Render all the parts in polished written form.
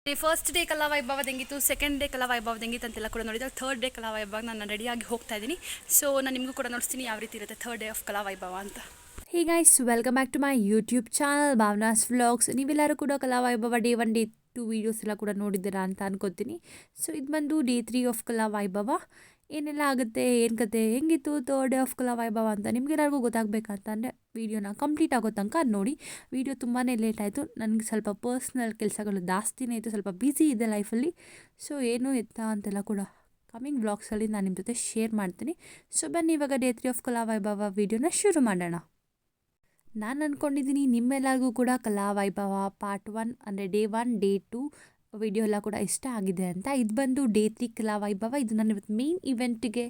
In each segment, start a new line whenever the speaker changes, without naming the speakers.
First day ಕಲಾ ವೈಭವ ಹೆಂಗಿತ್ತು, ಸೆಕೆಂಡ್ ಡೇ ಕಲಾ ವೈಭವ ಹೆಂಗಿತ್ತು ಅಂತೆಲ್ಲ ಕೂಡ ನೋಡಿದಾಗ ಥರ್ಡ್ ಡೇ ಕಲಾ ವೈಭವ ನಾನು ರೆಡಿಯಾಗಿ ಹೋಗ್ತಾ ಇದ್ದೀನಿ. ಸೊ ನಾನು ನಿಮಗೂ ಕೂಡ ನೋಡ್ತೀನಿ ಯಾವ ರೀತಿ ಇರುತ್ತೆ third day of Kala Vaibhava ಅಂತ. Hey guys, welcome back to my YouTube channel ಭಾವನಾಸ್ ವ್ಲಾಗ್ಸ್. ನೀವೆಲ್ಲರೂ ಕೂಡ ಕಲಾ ವೈಭವ ಡೇ 1 ಡೇ 2 ವೀಡಿಯೋಸ್ ಎಲ್ಲ ಕೂಡ ನೋಡಿದ್ದೀರಾ ಅಂತ ಅನ್ಕೋತೀನಿ. ಸೊ ಇದು ಬಂದು ಡೇ 3 ಆಫ್ ಕಲಾ ವೈಭವ. ಏನೆಲ್ಲ ಆಗುತ್ತೆ, ಏನು ಕತೆ, ಹೆಂಗಿತ್ತು third day of Kala Vaibhava ಅಂತ ನಿಮಗೆಲ್ಲರಿಗೂ ಗೊತ್ತಾಗಬೇಕಂತಂದರೆ ವೀಡಿಯೋನ ಕಂಪ್ಲೀಟ್ ಆಗೋ ತನಕ ನೋಡಿ. ವೀಡಿಯೋ ತುಂಬಾ ಲೇಟ್ ಆಯಿತು, ನನಗೆ ಸ್ವಲ್ಪ ಪರ್ಸ್ನಲ್ ಕೆಲಸಗಳು ಜಾಸ್ತಿನೇ ಇತ್ತು, ಸ್ವಲ್ಪ ಬ್ಯುಸಿ ಇದೆ ಲೈಫಲ್ಲಿ. ಸೊ ಏನು ಎತ್ತ ಅಂತೆಲ್ಲ ಕೂಡ ಕಮಿಂಗ್ ವ್ಲಾಗ್ಸಲ್ಲಿ ನಾನು ನಿಮ್ಮ ಜೊತೆ ಶೇರ್ ಮಾಡ್ತೀನಿ. ಸೊ ಬನ್ನಿ ಇವಾಗ ಡೇ 3 ಆಫ್ ಕಲಾ ವೈಭವ ವೀಡಿಯೋನ ಶುರು ಮಾಡೋಣ. ನಾನು ಅಂದ್ಕೊಂಡಿದ್ದೀನಿ ನಿಮ್ಮೆಲ್ಲರಿಗೂ ಕೂಡ ಕಲಾ ವೈಭವ ಪಾರ್ಟ್ 1 ಅಂದರೆ ಡೇ 1 ಡೇ 2 ವಿಡಿಯೋ ಎಲ್ಲ ಕೂಡ ಇಷ್ಟ ಆಗಿದೆ ಅಂತ. ಇದು ಬಂದು ಡೇ 3 ಕಲಾ ವೈಭವ. ಇದು ನಾನು ಇವತ್ತು ಮೇನ್ ಇವೆಂಟಿಗೆ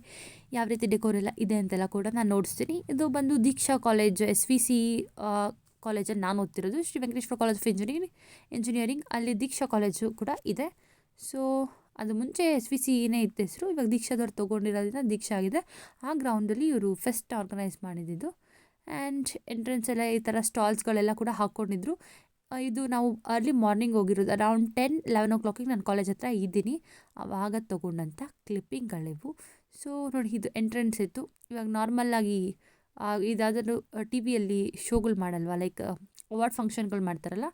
ಯಾವ ರೀತಿ ಡೆಕೋರ್ ಎಲ್ಲ ಇದೆ ಅಂತೆಲ್ಲ ಕೂಡ ನಾನು ನೋಡಿಸ್ತೀನಿ. ಇದು ಬಂದು ದೀಕ್ಷಾ ಕಾಲೇಜ್ SVC ಕಾಲೇಜಲ್ಲಿ ನಾನು ಓದ್ತಿರೋದು, Shri Venkateshwara college of engineering. ಅಲ್ಲಿ ದೀಕ್ಷಾ ಕಾಲೇಜು ಕೂಡ ಇದೆ. ಸೊ ಅದು ಮುಂಚೆ SVCನೇ ಇತ್ತು ಹೆಸರು, ಇವಾಗ ದೀಕ್ಷಾದವ್ರು ತೊಗೊಂಡಿರೋದ್ರಿಂದ ದೀಕ್ಷಾ ಆಗಿದೆ. ಆ ಗ್ರೌಂಡಲ್ಲಿ ಇವರು ಫೆಸ್ಟ್ ಆರ್ಗನೈಸ್ ಮಾಡಿದ್ದು. ಆ್ಯಂಡ್ ಎಂಟ್ರೆನ್ಸ್ ಎಲ್ಲ ಈ ಥರ ಸ್ಟಾಲ್ಸ್ಗಳೆಲ್ಲ ಕೂಡ ಹಾಕ್ಕೊಂಡಿದ್ರು. ಇದು ನಾವು ಅರ್ಲಿ ಮಾರ್ನಿಂಗ್ ಹೋಗಿರೋದು, ಅರೌಂಡ್ 10-11 o'clock ನಾನು ಕಾಲೇಜ್ ಹತ್ರ ಇದ್ದೀನಿ. ಆವಾಗ ತೊಗೊಂಡಂಥ ಕ್ಲಿಪ್ಪಿಂಗ್ಗಳಿವು. ಸೊ ನೋಡಿ, ಇದು ಎಂಟ್ರೆನ್ಸ್ ಇತ್ತು. ಇವಾಗ ನಾರ್ಮಲ್ಲಾಗಿ ಇದಾದರೂ ಟಿ ವಿಯಲ್ಲಿ ಶೋಗಳು ಮಾಡಲ್ವ, ಲೈಕ್ ಅವಾರ್ಡ್ ಫಂಕ್ಷನ್ಗಳು ಮಾಡ್ತಾರಲ್ಲ,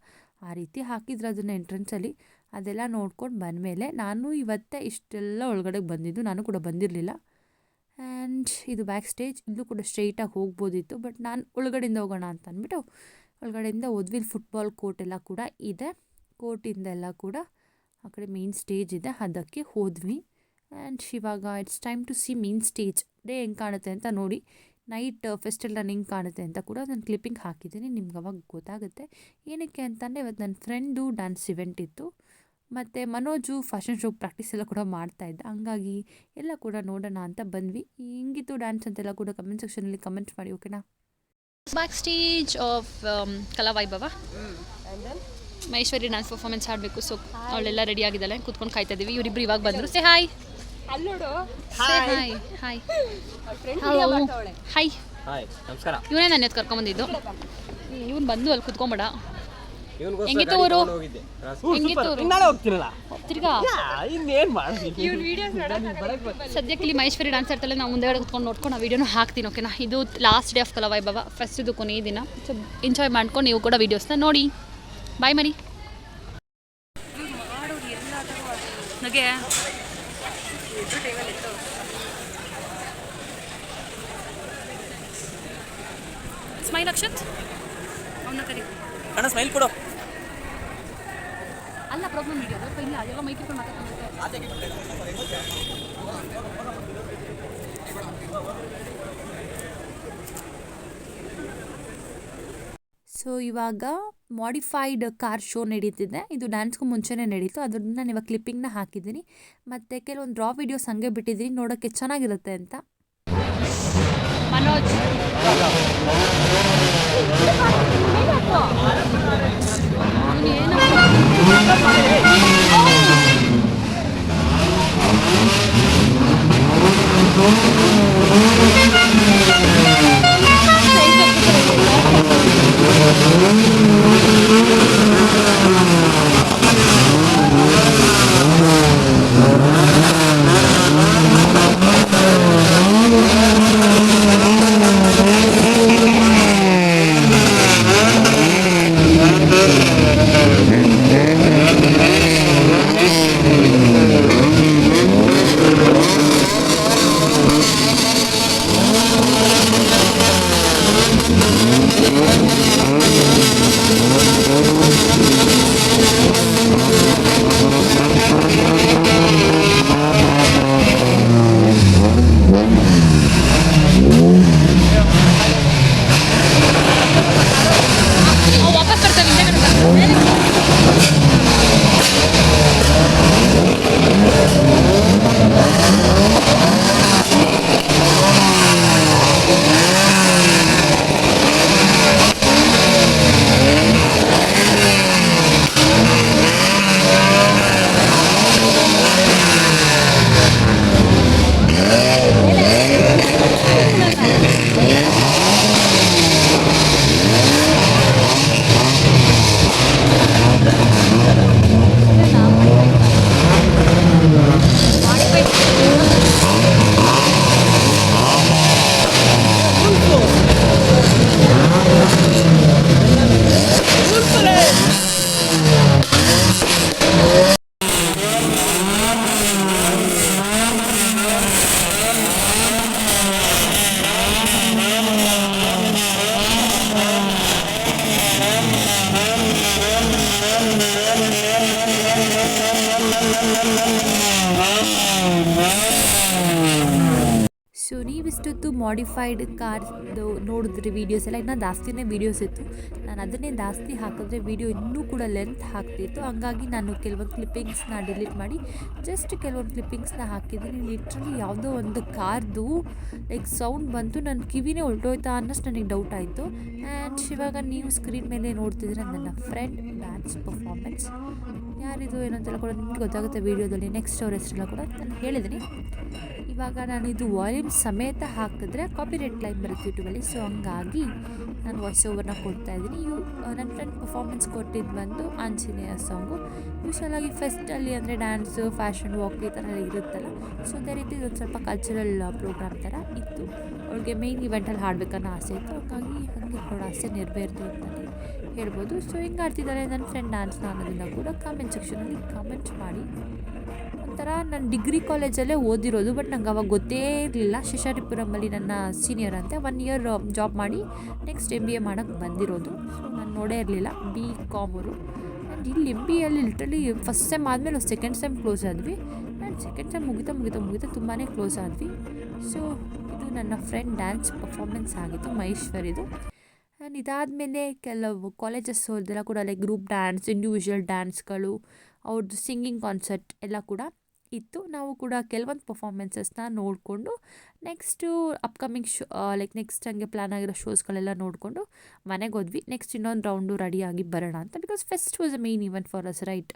ಆ ರೀತಿ ಹಾಕಿದ್ರು ಅದನ್ನು ಎಂಟ್ರೆನ್ಸಲ್ಲಿ. ಅದೆಲ್ಲ ನೋಡ್ಕೊಂಡು ಬಂದಮೇಲೆ ನಾನು ಇವತ್ತೇ ಇಷ್ಟೆಲ್ಲ ಒಳಗಡೆಗೆ ಬಂದಿದ್ದು, ನಾನು ಕೂಡ ಬಂದಿರಲಿಲ್ಲ. ಆ್ಯಂಡ್ ಇದು ಬ್ಯಾಕ್ ಸ್ಟೇಜ್. ಇಲ್ಲೂ ಕೂಡ ಸ್ಟ್ರೈಟಾಗಿ ಹೋಗ್ಬೋದಿತ್ತು, ಬಟ್ ನಾನು ಒಳಗಡೆಯಿಂದ ಹೋಗೋಣ ಅಂತ ಅಂದ್ಬಿಟ್ಟು ಒಳಗಡೆಯಿಂದ ಹೋದ್ವಿ. ಫುಟ್ಬಾಲ್ ಕೋರ್ಟ್ ಎಲ್ಲ ಕೂಡ ಇದೆ, ಕೋರ್ಟಿಂದೆಲ್ಲ ಕೂಡ ಆ ಕಡೆ ಮೇನ್ ಸ್ಟೇಜ್ ಇದೆ, ಅದಕ್ಕೆ ಹೋದ್ವಿ. ಆ್ಯಂಡ್ ಇವಾಗ it's time to see main stage. Day ಹೆಂಗೆ ಕಾಣುತ್ತೆ ಅಂತ ನೋಡಿ, ನೈಟ್ ಫೆಸ್ಟೆಲ್ಲ ಹೆಂಗೆ ಕಾಣುತ್ತೆ ಅಂತ ಕೂಡ ನಾನು ಕ್ಲಿಪ್ಪಿಂಗ್ ಹಾಕಿದ್ದೀನಿ, ನಿಮ್ಗೆ ಅವಾಗ ಗೊತ್ತಾಗುತ್ತೆ. ಏನಕ್ಕೆ ಅಂತಂದರೆ ಇವತ್ತು ನನ್ನ ಫ್ರೆಂಡು ಡ್ಯಾನ್ಸ್ ಇವೆಂಟ್ ಇತ್ತು, ಮತ್ತು ಮನೋಜು ಫ್ಯಾಷನ್ ಶೋ ಪ್ರಾಕ್ಟೀಸ್ ಎಲ್ಲ ಕೂಡ ಮಾಡ್ತಾಯಿದ್ದ. ಹಂಗಾಗಿ ಎಲ್ಲ ಕೂಡ ನೋಡೋಣ ಅಂತ ಬಂದ್ವಿ. ಹೆಂಗಿತ್ತು ಡ್ಯಾನ್ಸ್ ಅಂತೆಲ್ಲ ಕೂಡ ಕಮೆಂಟ್ ಸೆಕ್ಷನಲ್ಲಿ ಕಮೆಂಟ್ ಮಾಡಿ, ಓಕೆನಾ. ಬ್ಯಾಕ್ ಸ್ಟೇಜ್ ಆಫ್ ಕಲಾ ವೈಭವ. ಮಹೇಶ್ವರಿ ಡ್ಯಾನ್ಸ್ ಪರ್ಫಾರ್ಮೆನ್ಸ್ ಆಡಬೇಕು. ಸೊ ಅವಳೆಲ್ಲ ರೆಡಿ ಆಗಿದ್ದಾಳೆ, ಕೂತ್ಕೊಂಡು ಕಾಯ್ತಾ ಇದ್ದೀವಿ. ಇವರಿಬ್ರು ಇವಾಗ ಬಂದರು. Say hi. Hi hi hi hi ನಮಸ್ಕಾರ. ಇವನೇ ನನ್ನ ಎತ್ತು ಕರ್ಕೊಂಬಂದಿದ್ದು. ಇವನು ಬಂದು ಅಲ್ಲಿ ಕೂತ್ಕೊಂಬೇಡ. ಹೆಂಗಿತ್ತು ಊರು? ತಿರ್ಗಾ ಸದ್ಯಕ್ಕೆ ಇಲ್ಲಿ ಮಹೇಶ್ವರಿ ಡ್ಯಾನ್ಸ್ ಆಡ್ತಾಳೆ. ನಾವು ಮುಂದೆ ಕುತ್ಕೊಂಡು ನೋಡ್ಕೊಂಡು ಆ ವೀಡಿಯೋನ ಹಾಕ್ತೀನಿ, ಓಕೆನಾ. ಇದು ಲಾಸ್ಟ್ ಡೇ ಆಫ್ ಕಲಾ ವೈಭವ, ಫಸ್ಟ್ ಇದು ಕೊನೆಯ ದಿನ. ಸೊ ಎಂಜಾಯ್ ಮಾಡ್ಕೊಂಡು ನೀವು ಕೂಡ ವೀಡಿಯೋಸ್ನ ನೋಡಿ. ಬಾಯ್ ಮರಿ. ನಗೆ ಸ್ಮೈಲ್ ಅಕ್ಷತ್ ಅವನ ಕರಿ ಅಣ್ಣ, ಸ್ಮೈಲ್ ಕೊಡು. ಅಲ್ಲ ಪ್ರಾಬ್ಲಮ್ ಇದೆ, ಅದಕ್ಕೆ ಇಲ್ಲ ಅದೆಲ್ಲ ಮೈಕ್ ಇಟ್ಕೊಂಡು ಮಾತಾಡ್ತಾರೆ. ಸೊ ಇವಾಗ ಮಾಡಿಫೈಡ್ ಕಾರ್ ಶೋ ನಡೀತಿದೆ. ಇದು ಡ್ಯಾನ್ಸ್ಗೂ ಮುಂಚೆನೇ ನಡೀತು, ಅದನ್ನು ನಾನು ಇವಾಗ ಕ್ಲಿಪ್ಪಿಂಗ್ನ ಹಾಕಿದ್ದೀನಿ. ಮತ್ತು ಕೆಲವೊಂದು ಡ್ರಾ ವೀಡಿಯೋಸ್ ಹಂಗೆ ಬಿಟ್ಟಿದ್ದೀನಿ, ನೋಡೋಕ್ಕೆ ಚೆನ್ನಾಗಿರುತ್ತೆ ಅಂತ. ಮನೋಜ್ ಸೊ ನೀವಿಷ್ಟೊತ್ತು ಮಾಡಿಫೈಡ್ ಕಾರ್ದು ನೋಡಿದ್ರಿ ವೀಡಿಯೋಸ್ ಎಲ್ಲ, ಇನ್ನೂ ಜಾಸ್ತಿನೇ ವೀಡಿಯೋಸ್ ಇತ್ತು. ನಾನು ಅದನ್ನೇ ಜಾಸ್ತಿ ಹಾಕಿದ್ರೆ ವೀಡಿಯೋ ಇನ್ನೂ ಕೂಡ ಲೆಂತ್ ಆಗ್ತಿತ್ತು. ಹಂಗಾಗಿ ನಾನು ಕೆಲವೊಂದು ಕ್ಲಿಪ್ಪಿಂಗ್ಸ್ನ ಡಿಲೀಟ್ ಮಾಡಿ ಜಸ್ಟ್ ಕೆಲವೊಂದು ಕ್ಲಿಪ್ಪಿಂಗ್ಸ್ನ ಹಾಕಿದ್ದೀನಿ. ಲಿಟ್ರಲಿ ಯಾವುದೋ ಒಂದು ಕಾರ್ದು ಲೈಕ್ ಸೌಂಡ್ ಬಂತು, ನನ್ನ ಕಿವಿನೇ ಹೊರಟೋಯ್ತಾ ಅನ್ನೋಷ್ಟು ನನಗೆ ಡೌಟ್ ಆಯಿತು. ಆ್ಯಂಡ್ ಇವಾಗ ನೀವು ಸ್ಕ್ರೀನ್ ಮೇಲೆ ನೋಡ್ತಿದ್ರೆ ನನ್ನ ಫ್ರೆಂಡ್ ಡ್ಯಾನ್ಸ್ ಪರ್ಫಾರ್ಮೆನ್ಸ್. ಯಾರಿದು ಏನಂತೆಲ್ಲ ಕೂಡ ನಿಮಗೆ ಗೊತ್ತಾಗುತ್ತೆ ವೀಡಿಯೋದಲ್ಲಿ. ನೆಕ್ಸ್ಟ್ ಅವ್ರ ಹೆಸರೆಲ್ಲ ಕೂಡ ನಾನು ಹೇಳಿದ್ದೀನಿ. ಇವಾಗ ನಾನು ಇದು ವಾಲ್ಯೂಮ್ ಸಮೇತ ಹಾಕಿದ್ರೆ ಕಾಪಿರೈಟ್ ಕ್ಲೈಮ್ ಬರುತ್ತೆ ಯೂಟ್ಯೂಬಲ್ಲಿ. ಸೊ ಹಂಗಾಗಿ ನಾನು ವಾಯ್ಸ್ ಓವರ್ನ ಕೊಡ್ತಾಯಿದ್ದೀನಿ. ನನ್ನ ಫ್ರೆಂಡ್ ಪರ್ಫಾರ್ಮೆನ್ಸ್ ಕೊಟ್ಟಿದ್ದು ಬಂದು ಆಂಜನೇಯ ಸಾಂಗು. ಯೂಶ್ವಲಾಗಿ ಫೆಸ್ಟಲ್ಲಿ ಅಂದರೆ ಡ್ಯಾನ್ಸು, ಫ್ಯಾಷನ್ ವಾಕ್ ಈ ಥರ ಇರುತ್ತಲ್ಲ, ಸೊ ಅದೇ ರೀತಿ ಇದೊಂದು ಸ್ವಲ್ಪ ಕಲ್ಚರಲ್ ಪ್ರೋಗ್ರಾಮ್ ಥರ ಇತ್ತು. ಅವಳಿಗೆ ಮೇಯ್ನ್ ಇವೆಂಟಲ್ಲಿ ಹಾಡಬೇಕನ್ನೋ ಆಸೆ ಇತ್ತು. ಹಾಗಾಗಿ ಹಾಗೆ ಅವಳ ಆಸೆ ನೆರವೇರಿತು ಅಂತಲೇ ಹೇಳ್ಬೋದು. ಸೊ ಹಿಂಗೆ ಆಡ್ತಿದ್ದಾರೆ ನನ್ನ ಫ್ರೆಂಡ್ ಡ್ಯಾನ್ಸ್ನ ಅನ್ನೋದನ್ನು ಕೂಡ ಕಾಮೆಂಟ್ ಸೆಕ್ಷನಲ್ಲಿ ಕಾಮೆಂಟ್ ಮಾಡಿ. ಒಂಥರ ನಾನು ಡಿಗ್ರಿ ಕಾಲೇಜಲ್ಲೇ ಓದಿರೋದು, ಬಟ್ ನಂಗೆ ಅವಾಗ ಗೊತ್ತೇ ಇರಲಿಲ್ಲ. ಶಿಶಾರಿಪುರಮಲ್ಲಿ ನನ್ನ ಸೀನಿಯರ್ ಅಂತೆ 1 ಇಯರ್ ಜಾಬ್ ಮಾಡಿ ನೆಕ್ಸ್ಟ್ MBA ಮಾಡೋಕ್ಕೆ ಬಂದಿರೋದು. ಸೊ ನಾನು ನೋಡೇ ಇರಲಿಲ್ಲ. BCom ಅವರು. ಆ್ಯಂಡ್ ಇಲ್ಲಿ MBAಯಲ್ಲಿ ಲಿಟ್ರಲಿ ಫಸ್ಟ್ ಸೆಮ್ ಆದಮೇಲೆ ಸೆಕೆಂಡ್ ಸೆಮ್ ಕ್ಲೋಸ್ ಆದ್ವಿ. ಆ್ಯಂಡ್ ಸೆಕೆಂಡ್ ಸೆಮ್ ಮುಗಿತಾ ತುಂಬಾ ಕ್ಲೋಸ್ ಆದ್ವಿ. ಸೊ ಇದು ನನ್ನ ಫ್ರೆಂಡ್ ಡ್ಯಾನ್ಸ್ ಪರ್ಫಾರ್ಮೆನ್ಸ್ ಆಗಿತ್ತು, ಮಹೇಶ್ವರಿದು. ಆ್ಯಂಡ್ ಇದಾದಮೇಲೆ ಕೆಲವು ಕಾಲೇಜಸ್ ಅವ್ರದ್ದೆಲ್ಲ ಕೂಡ ಲೈಕ್ ಗ್ರೂಪ್ ಡ್ಯಾನ್ಸ್, ಇಂಡಿವಿಜುವಲ್ ಡ್ಯಾನ್ಸ್ಗಳು, ಅವ್ರದ್ದು ಸಿಂಗಿಂಗ್ ಕಾನ್ಸರ್ಟ್ ಎಲ್ಲ ಕೂಡ ಇತ್ತು. ನಾವು ಕೂಡ ಕೆಲವೊಂದು ಪರ್ಫಾರ್ಮೆನ್ಸಸ್ನ ನೋಡಿಕೊಂಡು ನೆಕ್ಸ್ಟು ಅಪ್ಕಮಿಂಗ್ ಲೈಕ್ ನೆಕ್ಸ್ಟ್ ಹಂಗೆ ಪ್ಲ್ಯಾನ್ ಆಗಿರೋ ಶೋಸ್ಗಳೆಲ್ಲ ನೋಡಿಕೊಂಡು ಮನೆಗೆ ಹೋದ್ವಿ. ನೆಕ್ಸ್ಟ್ ಇನ್ನೊಂದು ರೌಂಡು ರೆಡಿಯಾಗಿ ಬರೋಣ ಅಂತ, because fest was a main event for us, right?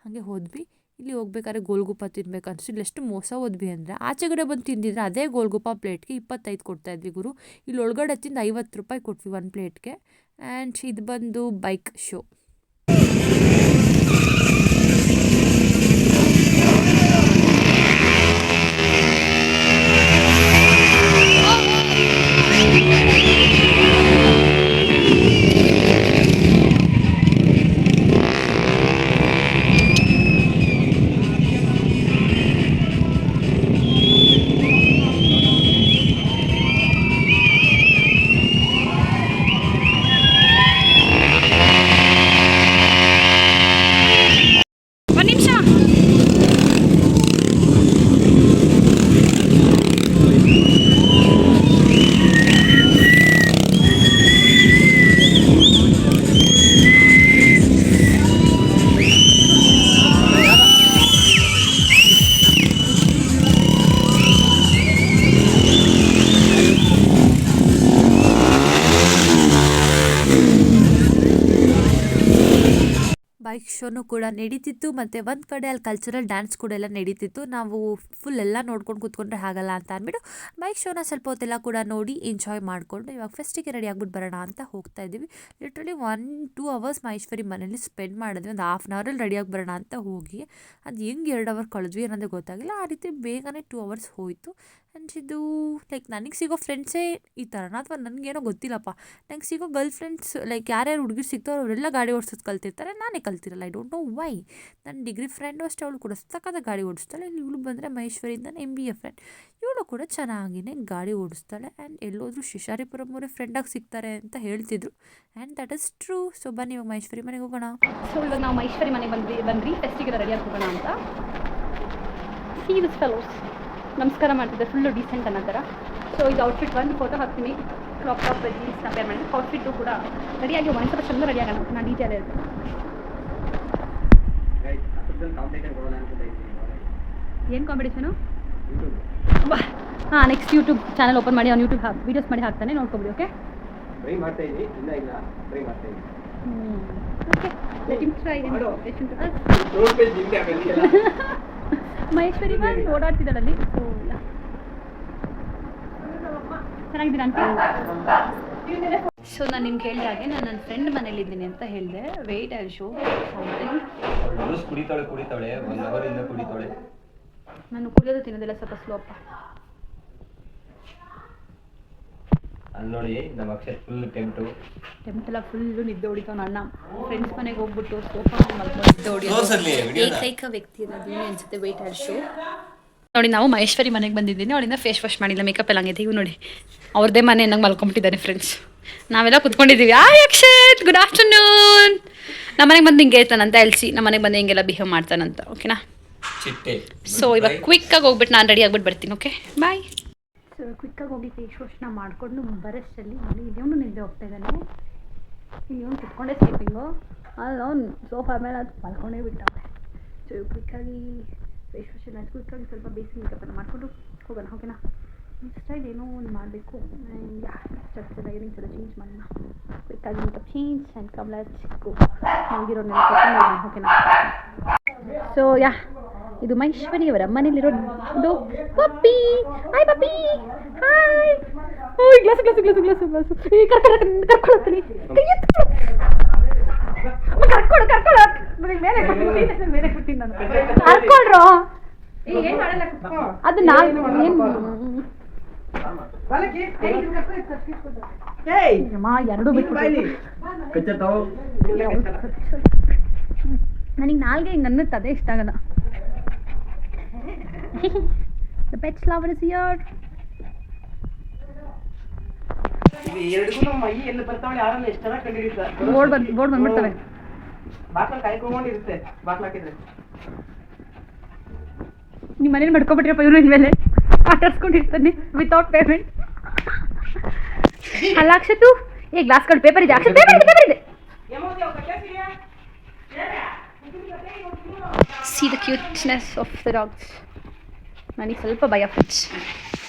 ಹಾಗೆ ಹೋದ್ವಿ. ಇಲ್ಲಿ ಹೋಗ್ಬೇಕಾದ್ರೆ ಗೋಲ್ಗುಪ್ಪ ತಿನ್ಬೇಕು ಅನಿಸ್ತು. ಇಲ್ಲಿ ಎಷ್ಟು ಮೋಸ ಹೋದ್ವಿ ಅಂದರೆ, ಆಚೆಗಡೆ ಬಂದು ತಿಂದಿದ್ರೆ ಅದೇ ಗೋಲ್ಗುಪ್ಪ ಪ್ಲೇಟ್ಗೆ 25 ಕೊಡ್ತಾಯಿದ್ವಿ ಗುರು. ಇಲ್ಲಿ ಒಳಗಡೆ ತಿಂದು 50 ರೂಪಾಯಿ ಕೊಟ್ವಿ ಒಂದು ಪ್ಲೇಟ್ಗೆ. ಆ್ಯಂಡ್ ಇದು ಬಂದು ಬೈಕ್ ಶೋ. ಬೈಕ್ ಶೋನು ಕೂಡ ನಡೀತಿತ್ತು, ಮತ್ತು ಒಂದು ಕಡೆ ಅಲ್ಲಿ ಕಲ್ಚರಲ್ ಡ್ಯಾನ್ಸ್ ಕೂಡ ಎಲ್ಲ ನಡೀತಿತ್ತು. ನಾವು ಫುಲ್ ಎಲ್ಲ ನೋಡ್ಕೊಂಡು ಕೂತ್ಕೊಂಡ್ರೆ ಆಗಲ್ಲ ಅಂತ ಅಂದ್ಬಿಟ್ಟು ಬೈಕ್ ಶೋನ ಸ್ವಲ್ಪ ಹೊತ್ತೆಲ್ಲ ಕೂಡ ನೋಡಿ ಎಂಜಾಯ್ ಮಾಡಿಕೊಂಡು ಇವಾಗ ಫೆಸ್ಟಿಗೆ ರೆಡಿ ಆಗ್ಬಿಟ್ಟು ಬರೋಣ ಅಂತ ಹೋಗ್ತಾ ಇದ್ದೀವಿ. ಲಿಟ್ರಲಿ 1-2 ಅವರ್ಸ್ ಮಹೇಶ್ವರಿ ಮನೇಲಿ ಸ್ಪೆಂಡ್ ಮಾಡಿದ್ವಿ. ಒಂದು 1/2 ಅವರಲ್ಲಿ ರೆಡಿಯಾಗಿ ಬರೋಣ ಅಂತ ಹೋಗಿ ಅದು ಹೆಂಗೆ 2 ಅವರ್ ಕಳೆದ್ವಿ ಅನ್ನೋದೇ ಗೊತ್ತಾಗಿಲ್ಲ. ಆ ರೀತಿ ಬೇಗನೆ 2 ಅವರ್ಸ್ ಹೋಯಿತು. ಆ್ಯಂಡ್ ಇದು ಲೈಕ್ ನನಗೆ ಸಿಗೋ ಫ್ರೆಂಡ್ಸೇ ಈ ಥರನ, ಅಥವಾ ನನಗೇನೋ ಗೊತ್ತಿಲ್ಲಪ್ಪ. ನಂಗೆ ಸಿಗೋ ಗರ್ಲ್ ಫ್ರೆಂಡ್ಸ್ ಲೈಕ್ ಯಾರ್ಯಾರು ಹುಡುಗಿರು ಸಿಗ್ತಾರೋ ಅವರೆಲ್ಲ ಗಾಡಿ ಓಡಿಸೋದು ಕಲ್ತಿರ್ತಾರೆ, ನಾನೇ ಕಲ್ತಿರಲ್ಲ. I don't know why. ನನ್ನ ಡಿಗ್ರಿ ಫ್ರೆಂಡು ಅಷ್ಟೇ, ಅವಳು ಕೂಡ ಸಕ್ಕತ್ತಾಗಿ ಗಾಡಿ ಓಡಿಸ್ತಾಳೆ. ಇಲ್ಲಿ ಇವಳು ಬಂದರೆ ಮಹೇಶ್ವರಿಂದ MBA ಫ್ರೆಂಡ್, ಇವಳು ಕೂಡ ಚೆನ್ನಾಗಿಯೇ ಗಾಡಿ ಓಡಿಸ್ತಾಳೆ. ಆ್ಯಂಡ್ ಎಲ್ಲೋದ್ರೂ ಶಿಶಾರಿಪುರಂ ಅವರೇ ಫ್ರೆಂಡಾಗಿ ಸಿಗ್ತಾರೆ ಅಂತ ಹೇಳ್ತಿದ್ರು. And that is true. So ಬನ್ನಿ ಇವಾಗ ಮಹೇಶ್ವರಿ ಮನೆಗೆ ಹೋಗೋಣ. ಸೊ ಇವಾಗ ನಾವು ಮಹೇಶ್ವರಿ ಮನೆಗೆ ಬಂದ್ರಿ ಫೆಸ್ಟಿಗೆಲ್ಲ ರೆಡಿಯಾಗಿ ಹೋಗೋಣ ಅಂತ. ಸಿ ದಿಸ್ ಫೆಲೋಸ್ ನಮಸ್ಕಾರ ಮಾಡ್ತಿದ್ದೆ, ಫುಲ್ಲು ಡೀಸೆಂಟ್ ಅನ್ನೋ ಥರ. ಸೊ ಇದು ಔಟ್ಫಿಟ್ ಒಂದು ಫೋಟೋ ಹಾಕ್ತೀನಿ, ಕ್ರಾಪ್ ಟಾಪ್ ಜೀನ್ಸ್ನ ಪೇರ್ ಮಾಡಿ. ಔಟ್ಫಿಟ್ಟು ಕೂಡ ರೆಡಿಯಾಗಿ ಒಂದು ಸ್ವಲ್ಪ ಚಂದ ರೆಡಿಯಾಗೋಣ. ನಾನು ಡೀಟೇಲ್ ಹೇಳ್ತೀನಿ. ಏನು ಕಾಂಪಿಟೇಷನು? ಹಾಂ, ನೆಕ್ಸ್ಟ್ ಯೂಟ್ಯೂಬ್ ಚಾನಲ್ ಓಪನ್ ಮಾಡಿ ಅವ್ನು ಯೂಟ್ಯೂಬ್ ವೀಡಿಯೋಸ್ ಮಾಡಿ ಹಾಕ್ತಾನೆ, ನೋಡ್ಕೊಬಿಡಿ. ಓಕೆ,
ಟ್ರೈ ಮಾಡ್ತಾ ಇದ್ದೀನಿ.
Okay, let him try. Maheshwari ma'am ಓಡಾಡ್ತಿದ್ದಾಳಲ್ಲಿ. ಸೊ ಚೆನ್ನಾಗಿದ್ದೀರಾ ಅಂತ. ಸೊ ನಾನು ನಿಮ್ಗೆ ಹೇಳಿದ ಹಾಗೆ ನಾನು ನನ್ನ ಫ್ರೆಂಡ್ ಮನೇಲಿದ್ದೀನಿ ಅಂತ ಹೇಳಿದೆ. Wait I show something.
ಕುಡಿತಾಳೆ 1 ಅವರಿಂದ ಕುಡಿತಾಳೆ.
ನಾನು ಕುಡಿಯೋದು ತಿನ್ನೋದಿಲ್ಲ, ಸ್ವಲ್ಪ ಸ್ಲೋ ಅಪ್ಪ.
ಅಲ್ಲಿ ನೋಡಿ ನಮ್ಮ ಅಕ್ಷಯ್ ಫುಲ್
ಟೆಂಪೆಲ್ಲ ಫುಲ್ಲು ನಿದ್ದೆ ಹೊಡಿತಾವ. ಅಣ್ಣ ಫ್ರೆಂಡ್ಸ್ ಮನೆಗೆ ಹೋಗ್ಬಿಟ್ಟು ಸೋಫಾ ಮಲ್ಕೊಂಡು ನಿದ್ದೆ ಹೊಡಿಯೋದು ಏಕೈಕ ವ್ಯಕ್ತಿ ಇರೋದು ಅನ್ಸುತ್ತೆ. Weight I show. ನೋಡಿ, ನಾವು ಮಹೇಶ್ವರಿ ಮನೆಗೆ ಬಂದಿದ್ದೀನಿ. ಅವಳಿಂದ ಫೇಸ್ ವಾಶ್ ಮಾಡಿಲ್ಲ, ಮೇಕಪ್ ಎಲ್ಲ ಹಂಗಿದೆ. ಇವು ನೋಡಿ ಅವ್ರದ್ದೇ ಮನೆ ನಂಗೆ ಮಲ್ಕೊಂಬಿಟ್ಟಿದ್ದಾನೆ ಫ್ರೆಂಡ್ಸ್. ನಾವೆಲ್ಲ ಕುತ್ಕೊಂಡಿದ್ದೀವಿ. Akshay good afternoon. ನಮ್ಮ ಮನೆಗೆ ಬಂದು ಹಿಂಗೆ ಇರ್ತಾನಂತ ಎಲ್ಸಿ, ನಮ್ಮ ಮನೆಗೆ ಬಂದು ಹಿಂಗೆಲ್ಲ ಬಿಹೇವ್ ಮಾಡ್ತಾನಂತ. ಓಕೆನಾ?
ಚಿಟ್ಟೆ.
ಸೊ ಇವಾಗ ಕ್ವಿಕ್ಕಾಗಿ ಹೋಗ್ಬಿಟ್ಟು ನಾನು ರೆಡಿ ಆಗ್ಬಿಟ್ಟು ಬರ್ತೀನಿ. Okay bye. ಸೊ ಕ್ವಿಕ್ಕಾಗಿ ಹೋಗಿ ಫೇಸ್ ವಾಶ್ನ ಮಾಡಿಕೊಂಡು ಬರೋಷ್ಟರಲ್ಲಿ ಇವನು ನಿದ್ದೆ ಹೋಗ್ತಾ ಇದ್ದಾನೆ. ಇವನು ಕುತ್ಕೊಂಡೇ ಸ್ಲೀಪಿಂಗು, ಅಲ್ಲವನು ಸೋಫಾ ಮೇಲೆ ಅದು ಮಲ್ಕೊಂಡೇ ಬಿಟ್ಟವೆ. ಸೊ ಕ್ವಿಕ್ಕಾಗಿ ಫೇಸ್ ವಾಶ್ ಎಲ್ಲ ಕ್ವಿಕ್ಕಾಗಿ ಸ್ವಲ್ಪ ಬೇಸಿಕ್ ಮೇಕಪ್ಪನ್ನು ಮಾಡಿಕೊಂಡು ಹೋಗೋಣ. ಓಕೆನಾ? ಸ್ಟೈಲ್ ಏನೋ ಒಂದು ಮಾಡಬೇಕು. ಸ್ಟೆಪ್ಸ್ ಇಯರಿಂಗ್ಸ್ ಎಲ್ಲ ಚೇಂಜ್ ಮಾಡೋಣ. ಕ್ವಿಕ್ಕಾಗಿ makeup change and complete go. ಹೋಗಿರೋ ನೆನಪು. ಓಕೆನಾ? ಸೊ ಇದು ಮಹೇಶ್ವರಿ ಅವರ ಮನೇಲಿರೋದು ಪಪ್ಪಿ. Hi puppy, hi. ಓಯ್ glass glass glass glass glass ಕರ್ಕೊಳತ್ತೀನಿ. ಕರ್ಕೊಳ್ಳೋ ಮೇಲೆ ಕೊಡ್ತೀನಿ ನಾನು. ಕರ್ಕೊಳ್ರೋ ಅದು ನಾನು ಎರಡು ಬಿಟ್ಟು ನನಗೆ ನಾಲ್ಗೆ ಹಿಂಗೆ ಅನ್ನತ್ತೆ, ಅದೇ ಇಷ್ಟ ಆಗಲ್ಲ. The pet lover is here. Board ಬಂದ್ಬಿಡ್ತವೆ. ನಿಮ್ಮ ಮನೇಲಿ ಮಾಡ್ಕೊಬಿಟ್ರಪ್ಪ ಇವರು. ಇನ್ಮೇಲೆ ಆಟಾಡ್ಸ್ಕೊಂಡಿರ್ತಾನೆ ವಿತೌಟ್ ಪೇಮೆಂಟ್. ಅಲ್ಲ ಅಕ್ಷತು, ಗ್ಲಾಸ್ಗಳು ಪೇಪರ್ ಇದೆ. ಅಕ್ಷತ್ ಪೇಪರ್ ಇದೆ. See the cuteness of the dogs. ನನಗೆ ಸ್ವಲ್ಪ ಭಯ ಫ್ರೆಂಡ್ಸ್.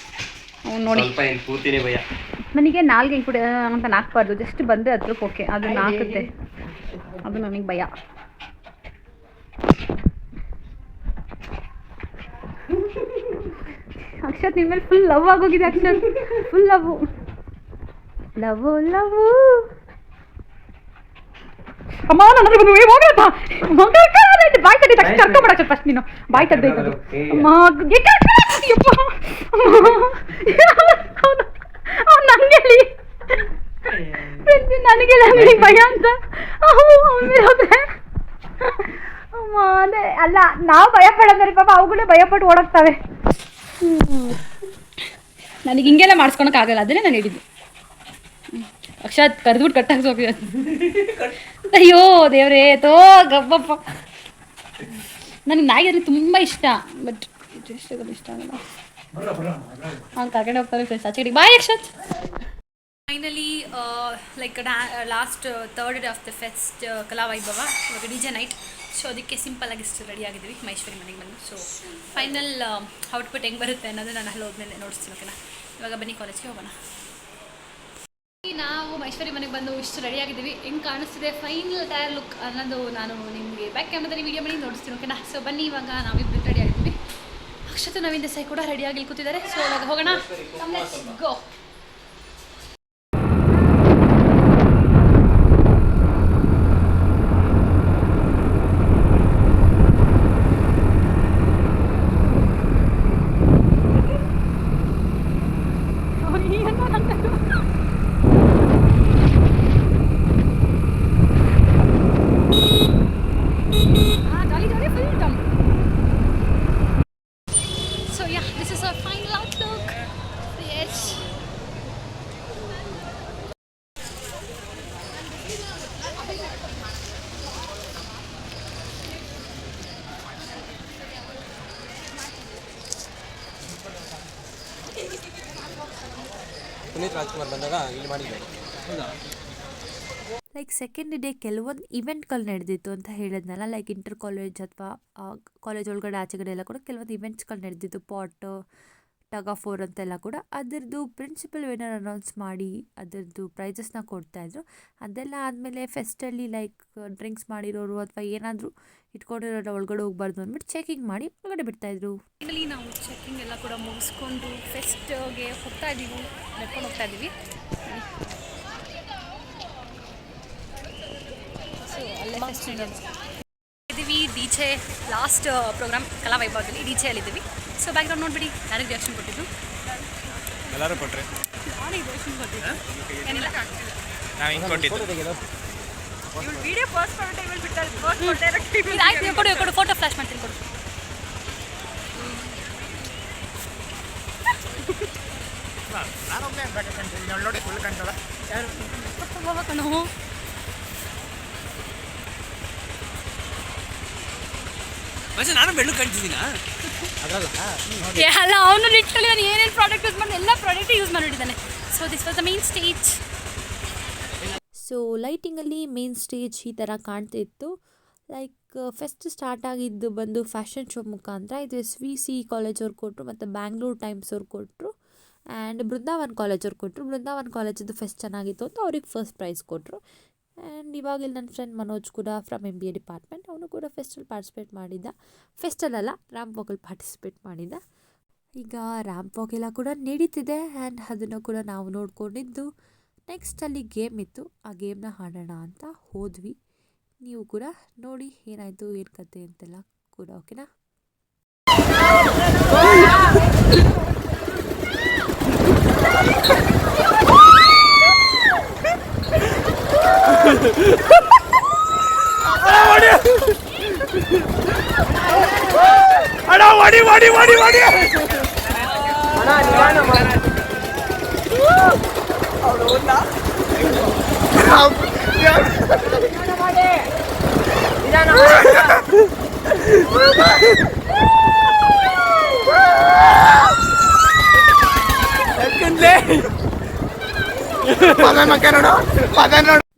ಅವ್ನು ನೋಡಿ
ಪೂರ್ತಿನೇ ಭಯ.
ನನಗೆ ನಾಲ್ಗೆ ಹಿಂಗೆ ಕೂಡ ಅಂತ ನಾಲ್ಕಬಾರ್ದು, ಜಸ್ಟ್ ಬಂದರೆ ಹತ್ರಕ್ಕೆ ಓಕೆ, ಅದು ನಾಲ್ಕುತ್ತೆ, ಅದು ನನಗೆ ಭಯ. ಅಕ್ಷತ್ ನಿಮ್ಮ ಮೇಲೆ ಫುಲ್ ಲವ್ ಆಗೋಗಿದೆ. Akshat full love love love. ಅಮ್ಮ ನನ್ನ ಬಾಯ್ ತೆಗ್ದು ಕರ್ಕೊಂಬಿಡ ಫಸ್ಟ್. ನೀನು ಬಾಯ್ ತೆಗ್ದೈತೆ ನನಗೆ ನನಗೆ ಭಯ ಅಂತ. ಅಮ್ಮ ಅದೇ ಅಲ್ಲ, ನಾವು ಭಯ ಪಡೋದ್ರಿ ಪಾಪ, ಅವುಗಳೇ ಭಯಪಟ್ಟು ಓಡೋಗ್ತವೆ. ನನಗೆ ಹಿಂಗೆಲ್ಲ ಮಾಡಿಸ್ಕೊಳಕ್ಕಾಗಲ್ಲ, ಅದನ್ನೇ ನಾನು ಹೇಳಿದ್ದು. ಅಕ್ಷತ್ ಕರೆದ್ಬಿಟ್ಟು ಕಟ್ಟಾಕ್ಸೋಗಿ. ಅಯ್ಯೋ ದೇವ್ರೇ ತೋ ಗಬ್ಬಪ್ಪ. ನನಗೆ ನಾಯಿ ಅಂದರೆ ತುಂಬ ಇಷ್ಟ, ಬಟ್ ಇಷ್ಟ ಆಗಲ್ಲ. ಅವ್ನು ಕರ್ಕೊಂಡು ಹೋಗ್ತಾರೆ ಫ್ರೆಂಡ್ಸ್ ಆಚೆ ಕಡೆಗೆ. Bye Akshat. Finally like last third day of the fest Kalavaibhava. ಇವಾಗ DJ ನೈಟ್. ಸೊ ಅದಕ್ಕೆ ಸಿಂಪಲ್ಲಾಗಿ ಇಷ್ಟು ರೆಡಿ ಆಗಿದ್ದೀವಿ ಮಹೇಶ್ವರಿ ಮನೆಗೆ ಬಂದು. ಸೊ ಫೈನಲ್ ಔಟ್ಪುಟ್ ಹೆಂಗೆ ಬರುತ್ತೆ ಅನ್ನೋದು ನಾನು ಅಲ್ಲಿ ಹೋದ್ಮೇಲೆ ನೋಡಿಸ್ತೀನಿ. ಓಕೆನಾ? ಇವಾಗ ಬನ್ನಿ ಕಾಲೇಜ್ಗೆ ಹೋಗೋಣ. ನಾವು ಮಹೇಶ್ವರಿ ಮನೆಗೆ ಬಂದು ಇಷ್ಟು ರೆಡಿ ಆಗಿದ್ದೀವಿ. ಹೆಂಗೆ ಕಾಣಿಸ್ತಿದೆ ಫೈನಲ್ ಟೈರ್ ಲುಕ್ ಅನ್ನೋದು ನಾನು ನಿಮಗೆ ಬ್ಯಾಕ್ ಕ್ಯಾಮ್ರಾದಲ್ಲಿ ವೀಡಿಯೋ ಮಾಡಿ ನೋಡಿಸ್ತೀನಿ. ಓಕೆನಾ? ಸೊ ಬನ್ನಿ, ಇವಾಗ ನಾವಿಬ್ಬರು ರೆಡಿ ಆಗಿದ್ದೀವಿ. ಅಕ್ಷತು ನವೀನ್ ದೇಸಾಯಿ ಕೂಡ ರೆಡಿಯಾಗಿ ಕೂತಿದ್ದಾರೆ. ಸೊ ಇವಾಗ ಹೋಗೋಣ. Let's go.
ಪುನೀತ್ ರಾಜ್ಕುಮಾರ್ ಬಂದಾಗ ಇಲ್ಲಿ ಮಾಡಿದ್ದಾರೆ.
ಲೈಕ್ ಸೆಕೆಂಡ್ ಡೇ ಕೆಲವೊಂದು ಇವೆಂಟ್ಗಳು ನಡೆದಿತ್ತು ಅಂತ ಹೇಳಿದ್ನಲ್ಲ, ಲೈಕ್ ಇಂಟರ್ ಕಾಲೇಜ್ ಅಥವಾ ಕಾಲೇಜ್ ಒಳಗಡೆ ಆಚೆಗಡೆ ಎಲ್ಲ ಕೂಡ ಕೆಲವೊಂದು ಇವೆಂಟ್ಸ್ಗಳು ನಡೆದಿತ್ತು. ಪಾಟ್, ಟಗ್ ಆಫ್ ವಾರ್ ಅಂತೆಲ್ಲ ಕೂಡ. ಅದರದ್ದು ಪ್ರಿನ್ಸಿಪಲ್ ವಿನ್ನರ್ ಅನೌನ್ಸ್ ಮಾಡಿ ಅದರದ್ದು ಪ್ರೈಸಸ್ನ ಕೊಡ್ತಾಯಿದ್ರು. ಅದೆಲ್ಲ ಆದಮೇಲೆ ಫೆಸ್ಟಲ್ಲಿ ಲೈಕ್ ಡ್ರಿಂಕ್ಸ್ ಮಾಡಿರೋರು ಅಥವಾ ಏನಾದರೂ ಇಟ್ಕೊಂಡಿರೋರು ಒಳಗಡೆ ಹೋಗ್ಬಾರ್ದು ಅಂದ್ಬಿಟ್ಟು ಚೆಕಿಂಗ್ ಮಾಡಿ ಒಳಗಡೆ ಬಿಡ್ತಾಯಿದ್ರು.
ಫೈನಲಿ ನಾವು ಚೆಕಿಂಗ್ ಎಲ್ಲ ಕೂಡ ಮುಗಿಸ್ಕೊಂಡು ಫೆಸ್ಟ್ಗೆ ಹೋಗ್ತಾ ಇದ್ದೀವಿ, ನಡ್ಕೊಂಡು ಹೋಗ್ತಾ ಇದ್ದೀವಿ. ಸೊ ಅಲ್ಲೇ ಫೆಸ್ಟ್ ಇದ್ದೀವಿ. DJ ಲಾಸ್ಟ್ ಪ್ರೋಗ್ರಾಮ್ ಕಲಾವೈಭವದಲ್ಲಿ DJ ಅಲ್ಲಿದ್ದೀವಿ. ಸೊ ಬ್ಯಾಕ್ಗ್ರೌಂಡ್ ನೋಡಿಬಿಡಿ, ಯಾರಿಗೆ ರಿಯಾಕ್ಷನ್ ಕೊಟ್ಟಿದ್ದು?
ಎಲ್ಲರೂ ಕೊಟ್ಟರೆ
ನಾನೇ ರಿಯಾಕ್ಷನ್ ಕೊಟ್ಟಿದ್ದು ಏನಿಲ್ಲ.
ನಾವು ಹಿಂಗೆ ಕೊಟ್ಟಿದ್ದು
ವಿಡಿಯೋ ಪೋಸ್ಟ್ ಮಾಡೋ ಟೈಮಲ್ಲಿ ಬಿಟ್ಟಾರೆ. ಪೋಸ್ಟ್ ಮಾಡ್ತಾ ಇರೋ
ಆಯ್ತು, ಕೊಡು ಫೋಟೋ ಫ್ಲಾಶ್ ಮಾಡ್ತೀನಿ, ಕೊಡು.
ನಾನೊಬ್ಬನೇ ಅಂತ ನೋಡಿ ಫುಲ್ ಕಾಣ್ತಲ್ಲ ಯಾರು
ಕಣೋ.
ಮತ್ತೆ ನಾನು ಬೆಳ್ಳು ಕಾಣ್ತಿದ್ದೀನಾ ಅದರಲ್ಲ
ಅಲ್ಲ ಅವನು ಲಿಟ್ರಲಿ ನಾನು ಏನೇನು ಪ್ರಾಡಕ್ಟ್ ಯೂಸ್ ಮಾಡಿ ಎಲ್ಲ ಪ್ರಾಡಕ್ಟ್ ಯೂಸ್ ಮಾಡಿಟ್ಟಿದ್ದಾನೆ. So this was the main stage.
So ಲೈಟಿಂಗಲ್ಲಿ ಮೇನ್ ಸ್ಟೇಜ್ ಈ ಥರ ಕಾಣ್ತಾ ಇತ್ತು. ಲೈಕ್ ಫಸ್ಟ್ ಸ್ಟಾರ್ಟ್ ಆಗಿದ್ದು ಬಂದು ಫ್ಯಾಷನ್ ಶೋ ಮುಖಾಂತರ. ಇದು SVC ಕಾಲೇಜವ್ರು ಕೊಟ್ಟರು ಮತ್ತು ಬ್ಯಾಂಗ್ಳೂರ್ ಟೈಮ್ಸ್ ಅವ್ರು ಕೊಟ್ಟರು ಆ್ಯಂಡ್ ಬೃಂದಾವನ್ ಕಾಲೇಜವ್ರು ಕೊಟ್ಟರು. ಬೃಂದಾವನ್ ಕಾಲೇಜದ್ದು ಫೆಸ್ಟ್ ಚೆನ್ನಾಗಿತ್ತು ಅಂತ ಅವ್ರಿಗೆ ಫಸ್ಟ್ ಪ್ರೈಸ್ ಕೊಟ್ಟರು. ಆ್ಯಂಡ್ ಇವಾಗ ಇಲ್ಲಿ ನನ್ನ ಫ್ರೆಂಡ್ ಮನೋಜ್ ಕೂಡ ಫ್ರಮ್ MBA ಡಿಪಾರ್ಟ್ಮೆಂಟ್, ಅವನು ಕೂಡ ಫೆಸ್ಟಲ್ಲಿ ಪಾರ್ಟಿಸಿಪೇಟ್ ಮಾಡಿದ್ದ. ಫೆಸ್ಟಲ್ಲ ರ್ಯಾಂಪ್ ವಾಕಲ್ಲಿ ಪಾರ್ಟಿಸಿಪೇಟ್ ಮಾಡಿದ್ದ. ಈಗ ರ್ಯಾಂಪ್ ವಾಕ್ ಎಲ್ಲ ಕೂಡ ನಡೀತಿದೆ ಆ್ಯಂಡ್ ಅದನ್ನು ಕೂಡ ನಾವು ನೋಡ್ಕೊಂಡಿದ್ದು. ನೆಕ್ಸ್ಟಲ್ಲಿ ಗೇಮ್ ಇತ್ತು, ಆ ಗೇಮ್ನ ಆಡೋಣ ಅಂತ ಹೋದ್ವಿ. ನೀವು ಕೂಡ ನೋಡಿ ಏನಾಯಿತು ಏನು ಕತೆ ಅಂತೆಲ್ಲ ಕೂಡ, ಓಕೆನಾ?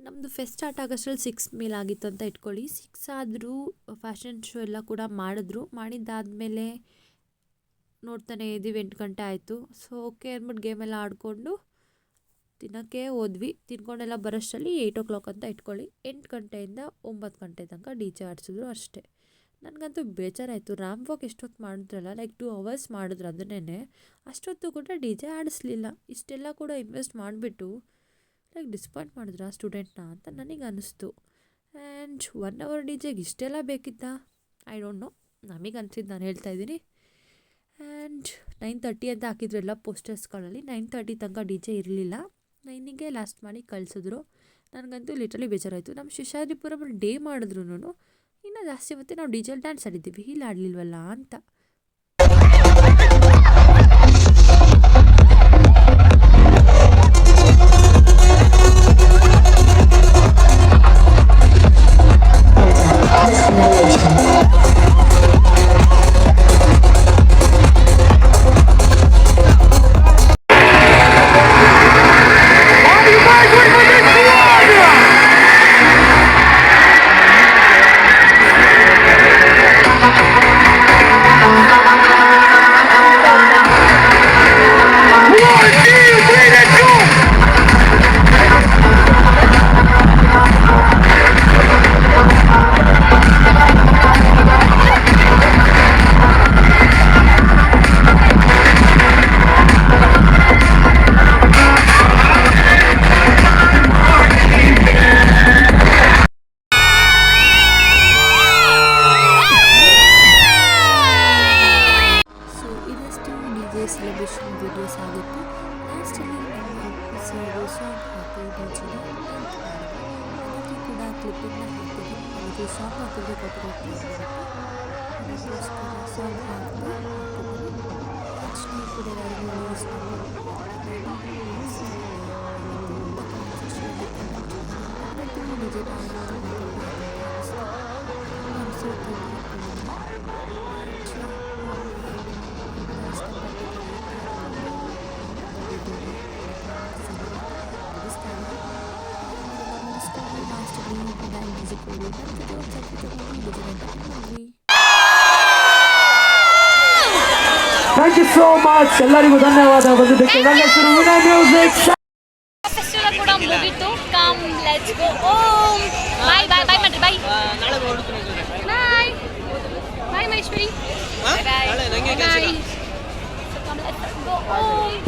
ನಮ್ಮದು ಫೆಸ್ಟ್ ಸ್ಟಾರ್ಟ್ ಆಗೋಷ್ಟ್ರಲ್ಲಿ 6 ಮೇಲ್ ಆಗಿತ್ತು ಅಂತ ಇಟ್ಕೊಳ್ಳಿ. 6 ಆದರೂ ಫ್ಯಾಷನ್ ಶೋ ಎಲ್ಲ ಕೂಡ ಮಾಡಿದ್ದಾದಮೇಲೆ ನೋಡ್ತಾನೆ ಇದ್ದೀವಿ 8 ಗಂಟೆ ಆಯಿತು. ಸೊ ಓಕೆ ಅಂದ್ಬಿಟ್ಟು ಗೇಮೆಲ್ಲ ಆಡಿಕೊಂಡು ತಿನ್ನೋಕ್ಕೆ ಹೋದ್ವಿ. ತಿನ್ಕೊಂಡೆಲ್ಲ ಬರೋಷ್ಟರಲ್ಲಿ 8 o'clock ಅಂತ ಇಟ್ಕೊಳ್ಳಿ. 8 ಗಂಟೆಯಿಂದ 9 ಗಂಟೆ ತನಕ DJ ಆಡಿಸಿದ್ರು ಅಷ್ಟೇ. ನನಗಂತೂ ಬೇಜಾರಾಯಿತು. ರ್ಯಾಂಪ್ ವಾಕ್ ಎಷ್ಟೊತ್ತು ಮಾಡಿದ್ರಲ್ಲ, ಲೈಕ್ 2 hours ಮಾಡಿದ್ರು. ಅದನ್ನೇ ಅಷ್ಟೊತ್ತು ಕೂಡ DJ ಆಡಿಸ್ಲಿಲ್ಲ. ಇಷ್ಟೆಲ್ಲ ಕೂಡ ಇನ್ವೆಸ್ಟ್ ಮಾಡಿಬಿಟ್ಟು ಲೈಕ್ ಡಿಸಪಾಯಿಂಟ್ ಮಾಡಿದ್ರ ಸ್ಟೂಡೆಂಟ್ನ ಅಂತ ನನಗೆ ಅನ್ನಿಸ್ತು. ಆ್ಯಂಡ್ 1 hour DJಗೆ ಇಷ್ಟೆಲ್ಲ ಬೇಕಿತ್ತಾ? ಐ ಡೋಂಟ್ ನೋ, ನಮಗೆ ಅನಿಸಿದ್ದು ನಾನು ಹೇಳ್ತಾ ಇದ್ದೀನಿ. ಆ್ಯಂಡ್ 9:30 ಅಂತ ಹಾಕಿದ್ರು ಎಲ್ಲ ಪೋಸ್ಟರ್ಸ್ಗಳಲ್ಲಿ. 9:30 ತನಕ DJ ಇರಲಿಲ್ಲ. 9ಗೆ ಲಾಸ್ಟ್ ಮಾಡಿ ಕಳಿಸಿದ್ರು. ನನಗಂತೂ ಲಿಟ್ರಲಿ ಬೇಜಾರಾಯಿತು. ನಮ್ಮ ಶಿಶಾದ್ರಿಪುರಮಲ್ಲಿ ಡೇ ಮಾಡಿದ್ರು, ಇನ್ನೂ ಜಾಸ್ತಿ ಹೊತ್ತೆ ನಾವು DJಲ್ಲಿ ಡ್ಯಾನ್ಸ್ ಆಡಿದ್ದೀವಿ, ಇಲ್ಲಿ ಆಡಲಿಲ್ವಲ್ಲ ಅಂತ. ಸೆಲೆಬ್ರೇಷನ್ ವೀಡಿಯೋಸ್ ಆಗಿತ್ತು. ಲಾಸ್ಟಲ್ಲಿ ನಮ್ಮ ಸಾಂಗ್ ಹಾಕಿ DJನ ಅದಕ್ಕೆ ಕೂಡ ಕ್ಲಿಪ್ಪಿಂಗ್ನ ಹಾಕಿದ್ದೀನಿ. ಅದಕ್ಕೆ ಸಾಂಗ್ ಹಾಕಿದ್ರೆ ಕೊಟ್ಟಿರೋದು ಅದಕ್ಕೋಸ್ಕರ ಸಾಂಗ್ ಹಾಕಿ ಆ್ಯಕ್ಚುಲಿ ಕೂಡ ಎಲ್ಲರಿಗೂ ಇಷ್ಟ
ಥ್ಯಾಂಕ್ ಯು ಸೋ ಮಚ್. ಎಲ್ಲರಿಗೂ ಧನ್ಯವಾದ ಬಂದಿದ್ದಕ್ಕೆ. ನನ್ನ ಹೆಸರು ವಿನಯ್ ಮ್ಯೂಸಿಕ್.
ಫೆಸ್ಟಿವಲ್ ಕೂಡ ಮುಗೀತು. Come let's go home. Bye bye bye ಮಾಡ್ರಿ. ಬೈ
ನಾಳೆ ಹೊರಡ್ತೀನಿ.
ಬಾಯ್ ಬಾಯ್ ಮಹೇಶ್ವರಿ.
ನಾಳೆ ನನಗೆ ಕೆಲಸ ಇಲ್ಲ.
So come let's go home.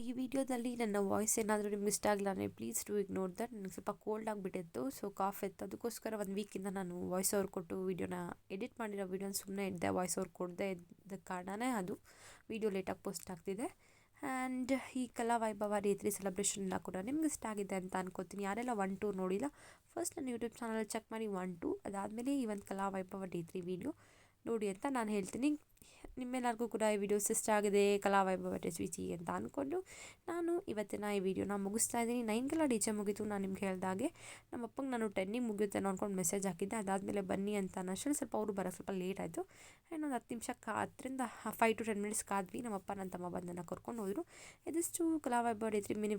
ಈ ವಿಡಿಯೋದಲ್ಲಿ ನನ್ನ ವಾಯ್ಸ್ ಏನಾದರೂ ನಿಮ್ಗೆ ಇಷ್ಟ ಆಗಲ್ಲ ಅಂದರೆ ಪ್ಲೀಸ್ ಡೂ ಇಗ್ನೋರ್ ದಟ್. ನನಗೆ ಸ್ವಲ್ಪ ಕೋಲ್ಡ್ ಆಗಿಬಿಟ್ಟಿತ್ತು, ಸೊ ಕಾಫ್ ಇತ್ತು. ಅದಕ್ಕೋಸ್ಕರ 1 ವೀಕಿಂದ ನಾನು ವಾಯ್ಸ್ ಓವರ್ ಕೊಟ್ಟು ವೀಡಿಯೋನ ಎಡಿಟ್ ಮಾಡಿರೋ ವೀಡಿಯೋನ ಸುಮ್ಮನೆ ಇದ್ದೆ. ವಾಯ್ಸ್ ಓವರ್ ಕೊಡದೆ ಇದ್ದ ಕಾರಣನೇ ಅದು ವೀಡಿಯೋ ಲೇಟಾಗಿ ಪೋಸ್ಟ್ ಆಗ್ತಿದೆ. ಆ್ಯಂಡ್ ಈ ಕಲಾ ವೈಭವ Day 3 ಸೆಲೆಬ್ರೇಷನ್ ಎಲ್ಲ ಕೂಡ ನಿಮ್ಗೆ ಇಷ್ಟ ಆಗಿದೆ ಅಂತ ಅನ್ಕೋತೀನಿ. ಯಾರೆಲ್ಲ 1-2 ನೋಡಿಲ್ಲ, ಫಸ್ಟ್ ನನ್ನ ಯೂಟ್ಯೂಬ್ ಚಾನಲ್ ಚೆಕ್ ಮಾಡಿ 1-2. ಅದಾದಮೇಲೆ ಈ ಒಂದು ಕಲಾ ವೈಭವ Day 3 ವೀಡಿಯೋ ನೋಡಿ ಅಂತ ನಾನು ಹೇಳ್ತೀನಿ. ನಿಮ್ಮೆಲ್ಲರಿಗೂ ಕೂಡ ಈ ವಿಡಿಯೋಸ್ ಇಷ್ಟ ಆಗಿದೆ ಕಲಾವೈಭವ ಸ್ವೀತಿ ಅಂತ ಅಂದ್ಕೊಂಡು ನಾನು ಇವತ್ತಿನ ಈ ವಿಡಿಯೋನ ಮುಗಿಸ್ತಾ ಇದ್ದೀನಿ. 9ಗೆಲ್ಲ ಡಿ ಜೆ ಮುಗೀತು. ನಾನು ನಿಮ್ಗೆ ಹೇಳ್ದಾಗೆ ನಮ್ಮ ಅಪ್ಪಂಗೆ ನಾನು 10ಗೆ ಮುಗಿಯುತ್ತೆ ಅಂದ್ಕೊಂಡು ಮೆಸೇಜ್ ಹಾಕಿದ್ದೆ. ಅದಾದಮೇಲೆ ಬನ್ನಿ ಅಂತ ಅನ್ನೋಷ್ಟರಲ್ಲಿ ಸ್ವಲ್ಪ ಅವರು ಬರೋಕ್ಕೆ ಸ್ವಲ್ಪ ಲೇಟ್ ಆಯಿತು. ಇನ್ನೊಂದು 10 ನಿಮಿಷ 5 to 10 ಮಿನಿಟ್ಸ್ ಕಾದ್ವಿ. ನಮ್ಮಪ್ಪ ನನ್ನ ತಮ್ಮ ಬಂದನ್ನು ಕರ್ಕೊಂಡು ಹೋದರು. ಇದಿಷ್ಟು ಕಲಾವೈಭವ ಡೇ 3 ಮಿನಿ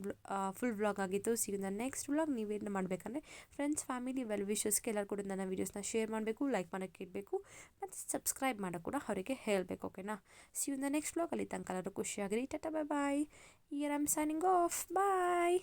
ಫುಲ್ ವ್ಲಾಗ್ ಆಗಿತ್ತು. ಸಿಗೋದು ನೆಕ್ಸ್ಟ್ ವ್ಲಾಗ್. ನೀವೇನು ಮಾಡಬೇಕಂದ್ರೆ ಫ್ರೆಂಡ್ಸ್, ಫ್ಯಾಮಿಲಿ, ವೆಲ್ ವಿಶಸ್ಗೆ ಎಲ್ಲರೂ ಕೂಡ ನನ್ನ ವೀಡಿಯೋಸ್ನ ಶೇರ್ ಮಾಡಬೇಕು, ಲೈಕ್ ಮಾಡೋಕ್ಕೆ ಇಡಬೇಕು ಮತ್ತು ಸಬ್ಸ್ಕ್ರೈಬ್ ಮಾಡೋಕ್ಕೆ ಕೂಡ ಅವರಿಗೆ ಹೇಳಬೇಕು. ಓಕೆನಾ? See you in the next vlog. ಅಲ್ಲಿ ತನಕ ಎಲ್ಲರೂ ಖುಷಿಯಾಗಿರಿ. ಟಾಟಾ, bye bye. Here I am signing off. Bye.